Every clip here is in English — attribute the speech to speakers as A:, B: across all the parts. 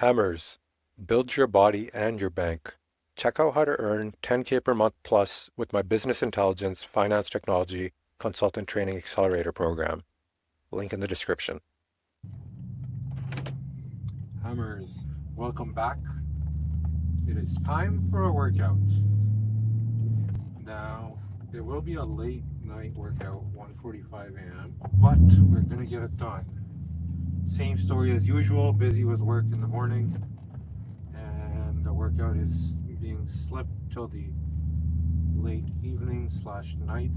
A: Hammers, build your body and your bank. Check out how to earn 10K per month plus with my business intelligence, finance technology, consultant training accelerator program. Link in the description.
B: Hammers, welcome back. It is time for a workout. Now, it will be a late night workout, 1:45 a.m., but we're gonna get it done. Same story as usual, busy with work in the morning, and the workout is being slipped till the late evening / night.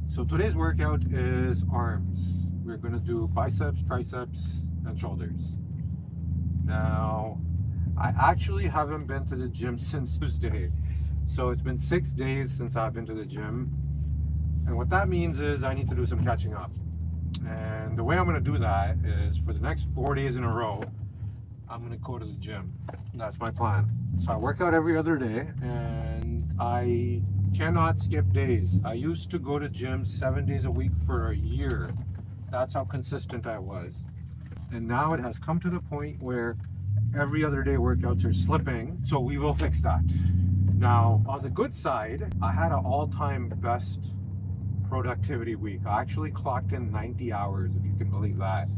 B: So today's workout is arms. We're gonna do biceps, triceps, and shoulders. Now, I actually haven't been to the gym since Tuesday. So it's been 6 days since I've been to the gym. And what that means is I need to do some catching up. And the way I'm gonna do that is for the next 4 days in a row, I'm gonna go to the gym. That's my plan. So I work out every other day and I cannot skip days. I used to go to gym 7 days a week for a year. That's how consistent I was. And now it has come to the point where every other day workouts are slipping. So we will fix that. Now, on the good side, I had an all-time best productivity week. I actually clocked in 90 hours, if you can believe that.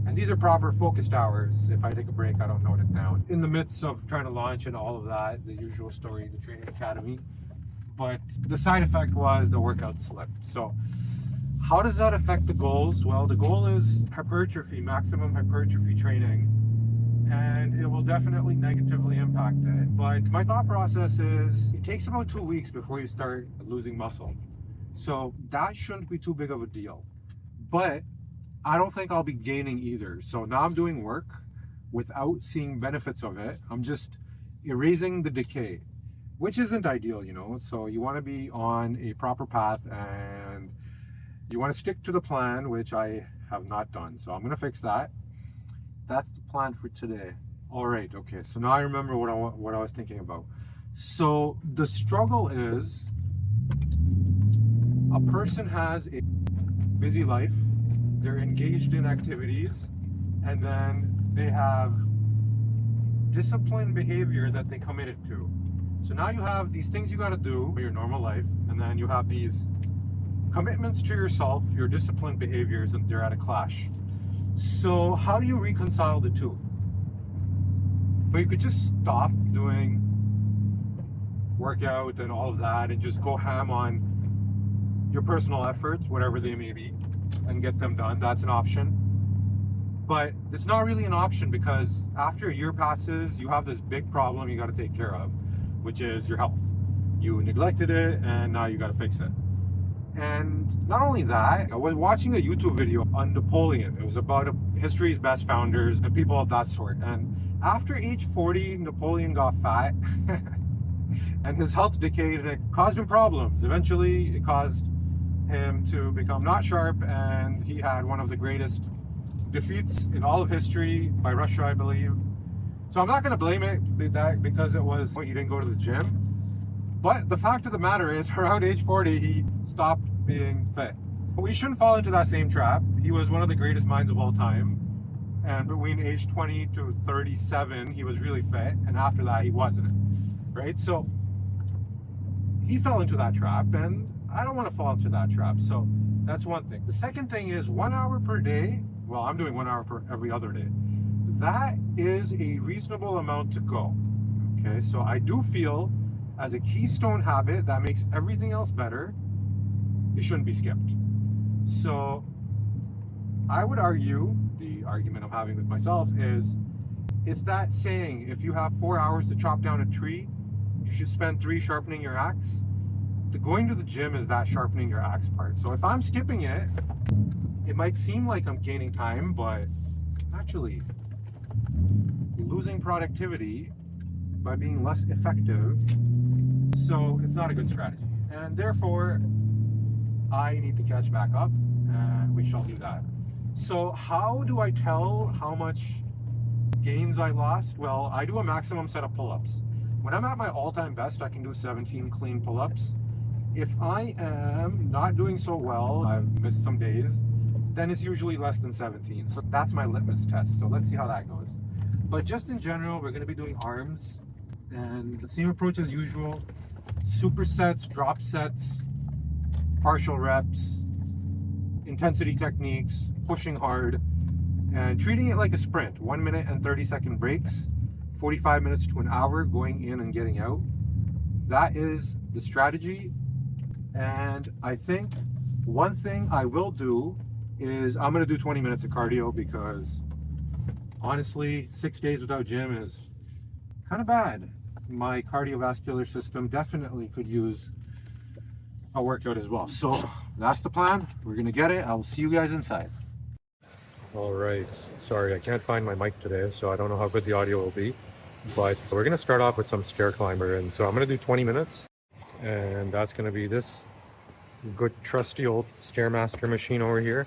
B: And these are proper focused hours. If I take a break, I don't note it down. In the midst of trying to launch and all of that, the usual story, the training academy. But the side effect was the workout slipped. So how does that affect the goals? Well, the goal is hypertrophy, maximum hypertrophy training. And it will definitely negatively impact it. But my thought process is it takes about 2 weeks before you start losing muscle. So that shouldn't be too big of a deal. But I don't think I'll be gaining either. So now I'm doing work without seeing benefits of it. I'm just erasing the decay, which isn't ideal, you know. So you want to be on a proper path and you want to stick to the plan, which I have not done. So I'm going to fix that. That's the plan for today. All right, okay. So now I remember what I was thinking about. So the struggle is a person has a busy life, they're engaged in activities, and then they have disciplined behavior that they committed to. So now you have these things you got to do in your normal life, and then you have these commitments to yourself, your disciplined behaviors, and they're at a clash. So how do you reconcile the two? Well, you could just stop doing workout and all of that and just go ham on your personal efforts, whatever they may be, and get them done. That's an option. But it's not really an option because after a year passes, you have this big problem you got to take care of, which is your health. You neglected it and now you got to fix it. And not only that, I was watching a YouTube video on Napoleon. It was about history's best founders and people of that sort. And after age 40, Napoleon got fat and his health decayed and it caused him problems. Eventually, it caused him to become not sharp, and he had one of the greatest defeats in all of history by Russia, I believe. So I'm not going to blame it because it was he didn't go to the gym. But the fact of the matter is, around age 40, he stopped being fit. But we shouldn't fall into that same trap. He was one of the greatest minds of all time. And between age 20 to 37, he was really fit. And after that, he wasn't. Right? So he fell into that trap, and I don't want to fall into that trap. So that's one thing. The second thing is 1 hour per day. Well, I'm doing 1 hour per every other day. That is a reasonable amount to go. Okay, so I do feel as a keystone habit that makes everything else better, it shouldn't be skipped. So I would argue, the argument I'm having with myself is, it's that saying, if you have 4 hours to chop down a tree, you should spend 3 sharpening your axe. The going to the gym is that sharpening your axe part. So if I'm skipping it, it might seem like I'm gaining time, but actually losing productivity by being less effective. So it's not a good strategy. And therefore, I need to catch back up, and we shall do that. So how do I tell how much gains I lost? Well, I do a maximum set of pull-ups. When I'm at my all-time best, I can do 17 clean pull-ups. If I am not doing so well, I've missed some days, then it's usually less than 17. So that's my litmus test. So let's see how that goes. But just in general, we're going to be doing arms and the same approach as usual. Supersets, drop sets, partial reps, intensity techniques, pushing hard, and treating it like a sprint. 1 minute and 30-second breaks, 45 minutes to an hour going in and getting out. That is the strategy. And I think one thing I will do is I'm going to do 20 minutes of cardio, because honestly, 6 days without gym is kind of bad. My cardiovascular system definitely could use a workout as well. So that's the plan. We're going to get it. I'll see you guys inside.
A: All right. Sorry, I can't find my mic today, so I don't know how good the audio will be. But we're going to start off with some stair climber. And so I'm going to do 20 minutes. And that's going to be this good trusty old Stairmaster machine over here.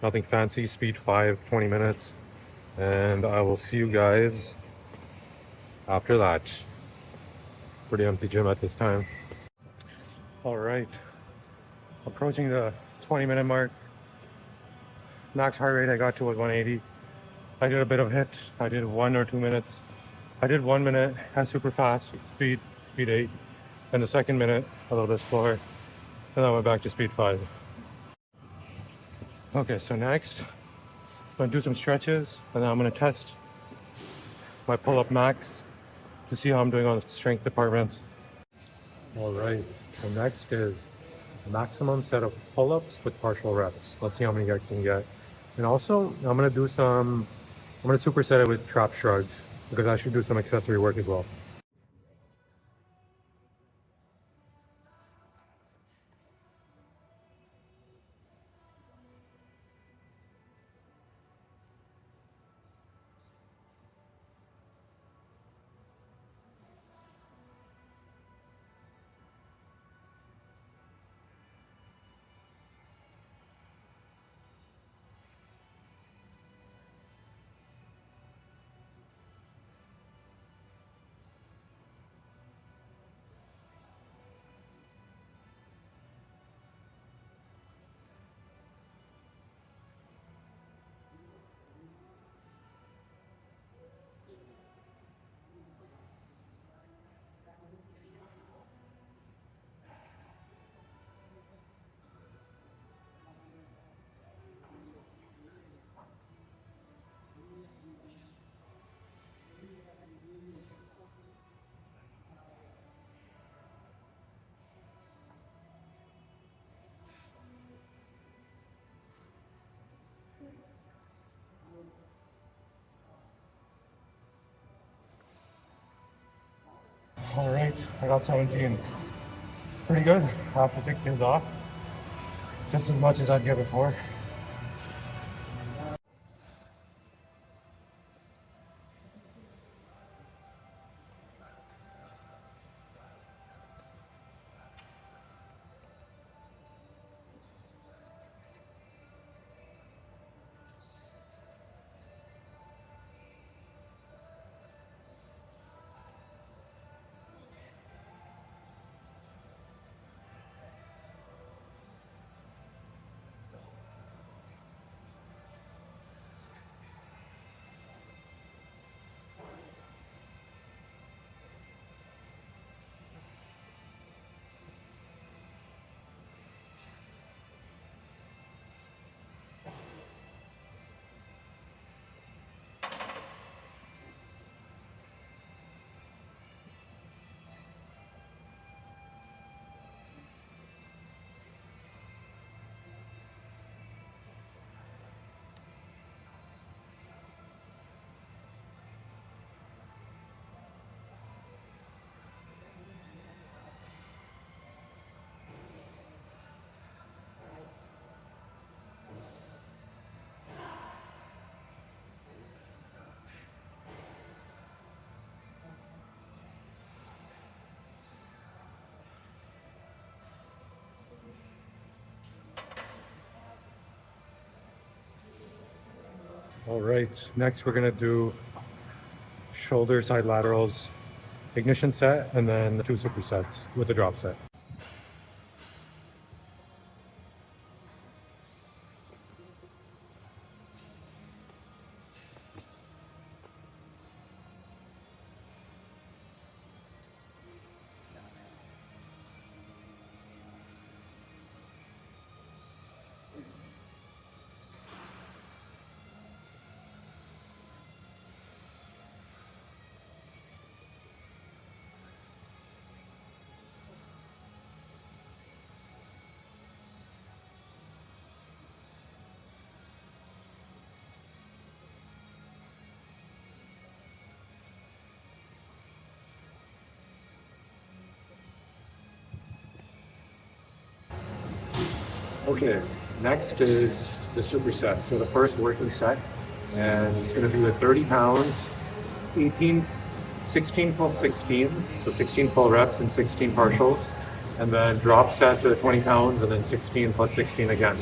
A: Nothing fancy, speed 5, 20 minutes. And I will see you guys after that. Pretty empty gym at this time. All right. Approaching the 20-minute mark. Max heart rate I got to was 180. I did a bit of HIIT. I did 1 or 2 minutes. I did 1 minute at super fast speed 8, and the second minute a little bit slower, and then I went back to speed 5. Okay, so next I'm gonna do some stretches, and then I'm gonna test my pull-up max to see how I'm doing on the strength department. All right, so next is maximum set of pull-ups with partial reps. Let's see how many I can get. And also, I'm gonna superset it with trap shrugs, because I should do some accessory work as well. All right, I got 17. Pretty good after 6 years off. Just as much as I'd get before. All right, next we're gonna do shoulder side laterals, ignition set, and then 2 supersets with a drop set.
B: Okay, next is the superset. So the first working set, and it's going to be with 30 pounds, 18, 16 plus 16, so 16 full reps and 16 partials, and then drop set to 20 pounds, and then 16 plus 16 again.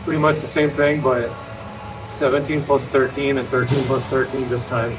B: Pretty much the same thing, but 17 plus 13 and 13 plus 13 this time.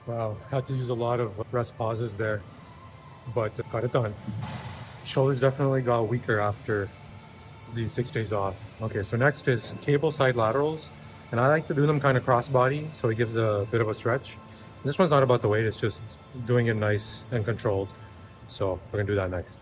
B: Wow, had to use a lot of rest pauses there, but got it done. Shoulders definitely got weaker after the 6 days off. Okay, so next is cable side laterals, and I like to do them kind of crossbody, so it gives a bit of a stretch. This one's not about the weight, it's just doing it nice and controlled. So we're gonna do that next.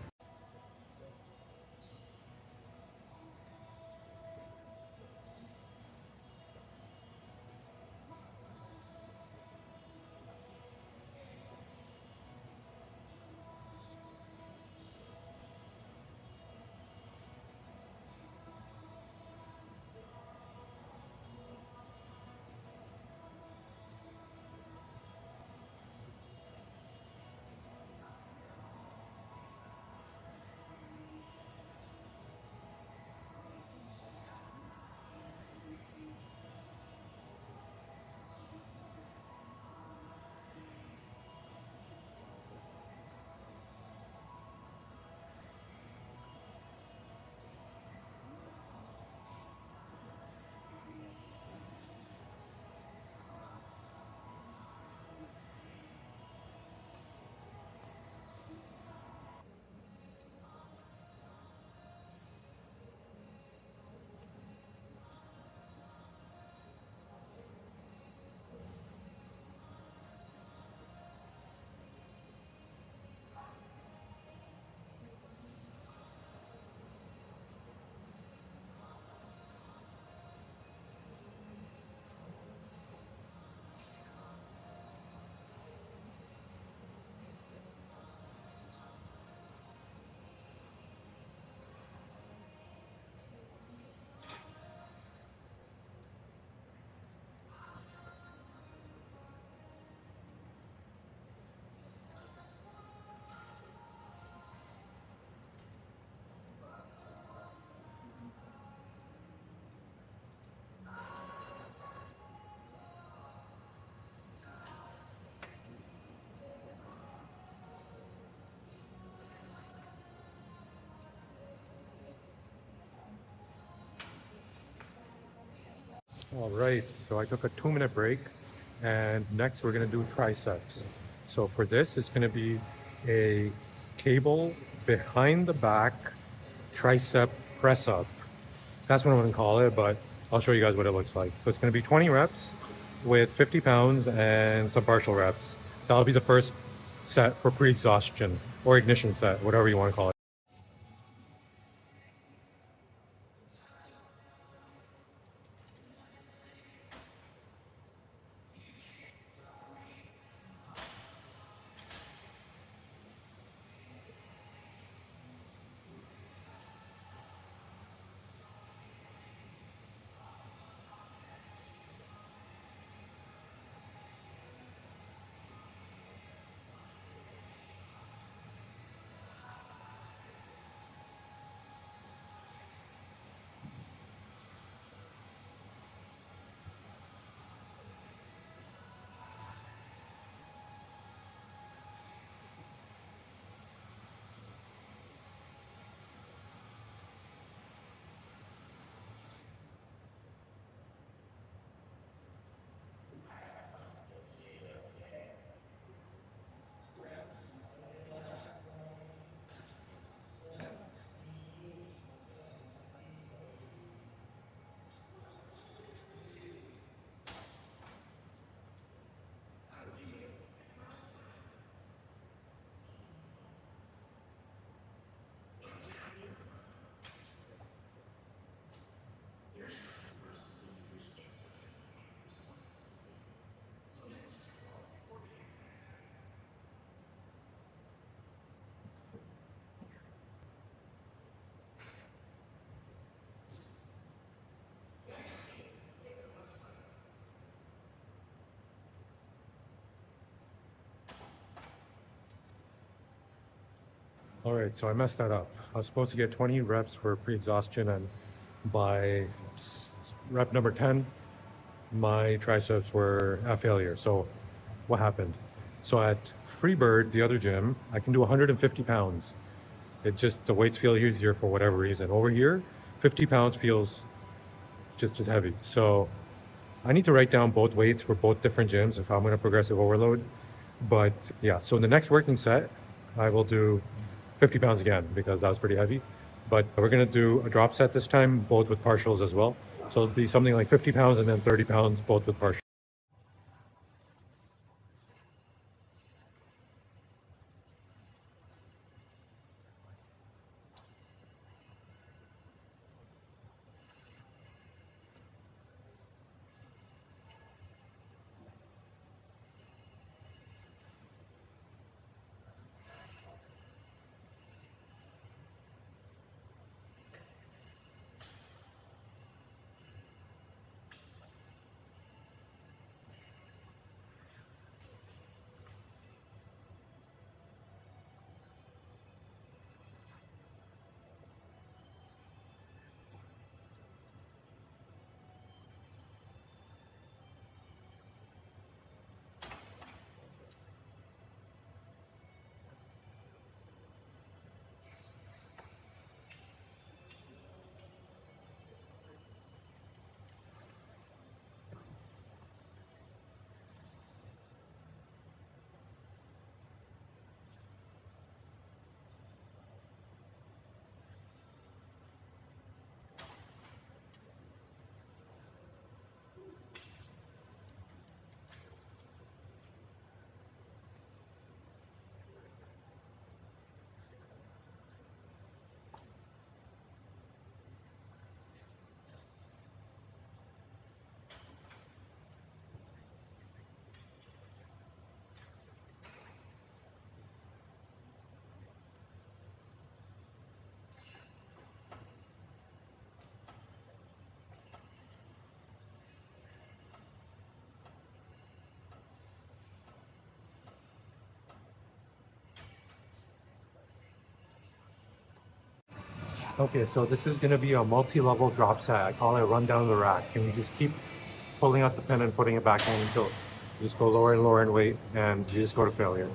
B: All right, so I took a 2-minute break, and next we're gonna do triceps. So for this, it's gonna be a cable behind the back tricep press up. That's what I'm gonna call it, but I'll show you guys what it looks like. So it's gonna be 20 reps with 50 pounds and some partial reps. That'll be the first set for pre-exhaustion or ignition set, whatever you wanna call it. All right, so I messed that up. I was supposed to get 20 reps for pre-exhaustion, and by rep number 10, my triceps were a failure. So what happened? So at Freebird, the other gym, I can do 150 pounds. It just, the weights feel easier for whatever reason. Over here, 50 pounds feels just as heavy. So
A: I need to write down both weights for both different gyms if I'm going to progressive overload. But yeah, so in the next working set, I will do 50 pounds again because that was pretty heavy. But we're going to do a drop set this time, both with partials as well. So it'll be something like 50 pounds and then 30 pounds, both with partials. Okay, so this is going to be a multi-level drop set. I call it run down the rack. And we just keep pulling out the pin and putting it back in until you just go lower and lower in weight and you just go to failure.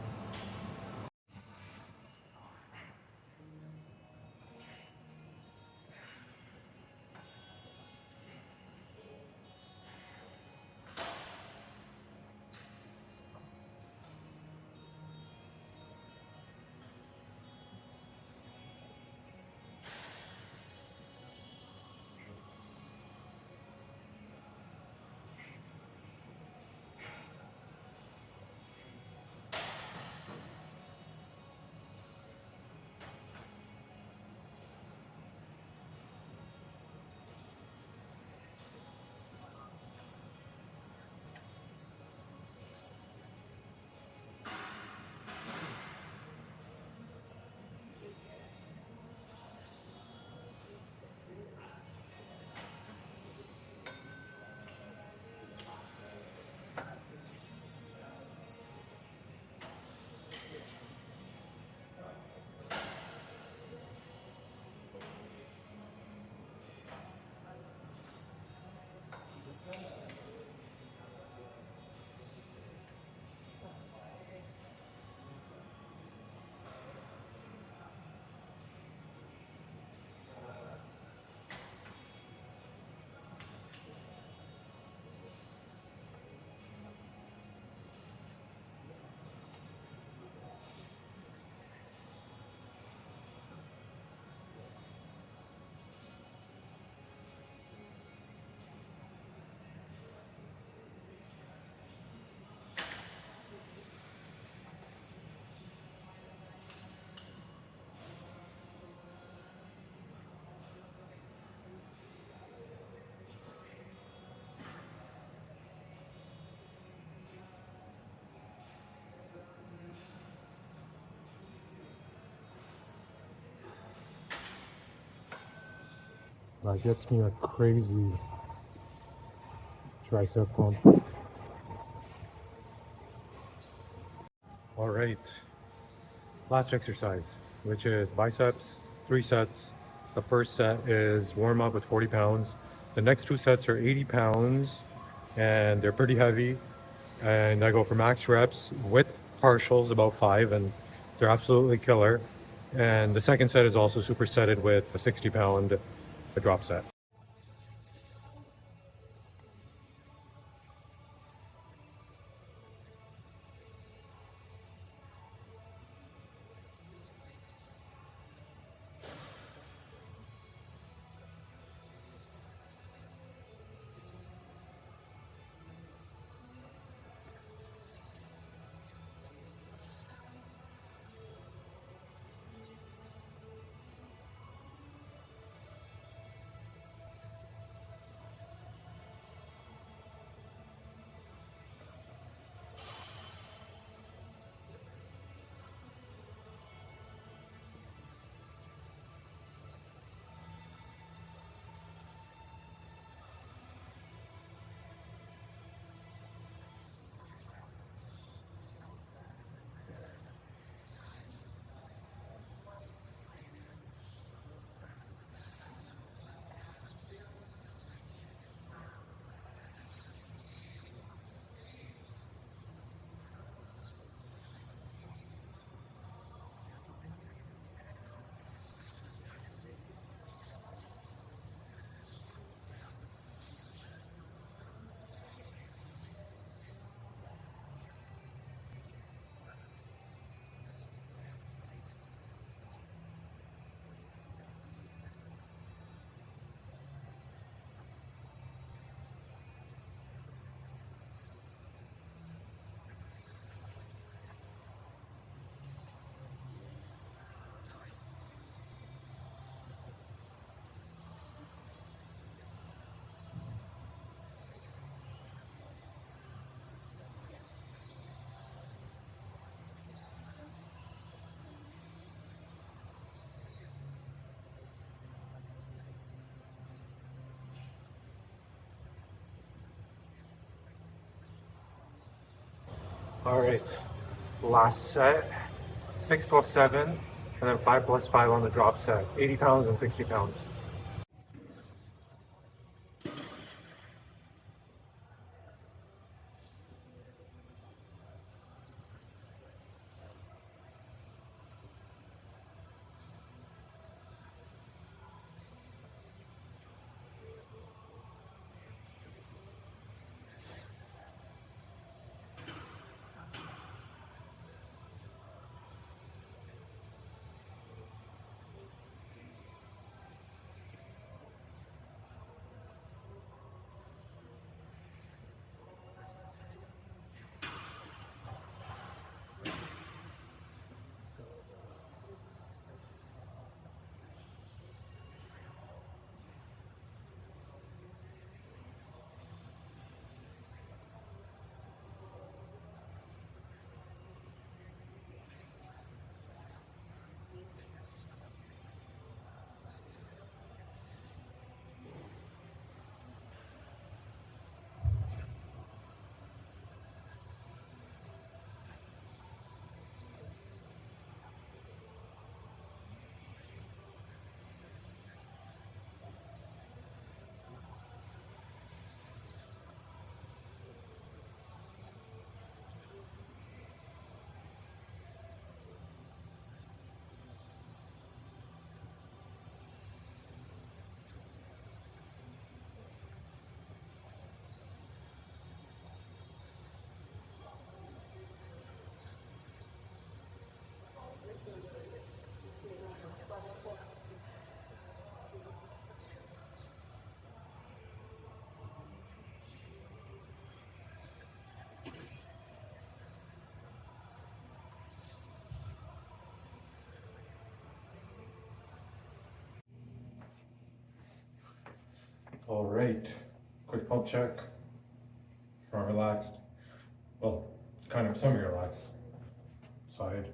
A: That gets me a crazy tricep pump. All right, last exercise, which is biceps, 3 sets. The first set is warm up with 40 pounds. The next 2 sets are 80 pounds and they're pretty heavy. And I go for max reps with partials, about 5, and they're absolutely killer. And the second set is also supersetted with a 60-pound drop set.
B: All right, last set, 6 plus 7, and then 5 plus 5 on the drop set, 80 pounds and 60 pounds. All right, quick pump check. Front relaxed. Well, kind of semi-relaxed. Side.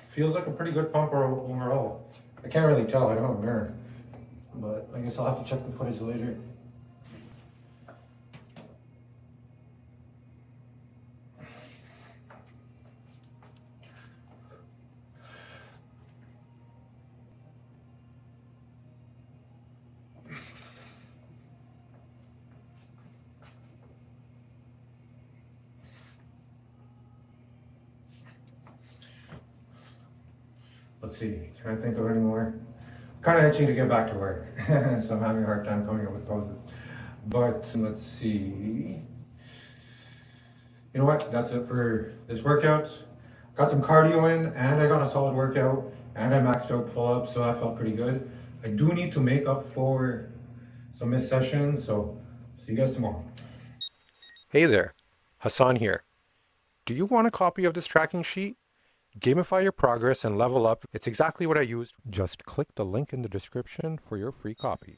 B: Feels like a pretty good pump overall. I can't really tell, I don't have a mirror. But I guess I'll have to check the footage later. Let's see, can I think of any more? Kind of itching to get back to work, so I'm having a hard time coming up with poses. But let's see. You know what? That's it for this workout. Got some cardio in, and I got a solid workout, and I maxed out pull-ups, so that felt pretty good. I do need to make up for some missed sessions, so see you guys tomorrow.
A: Hey there, Hassan here. Do you want a copy of this tracking sheet? Gamify your progress and level up. It's exactly what I used. Just click the link in the description for your free copy.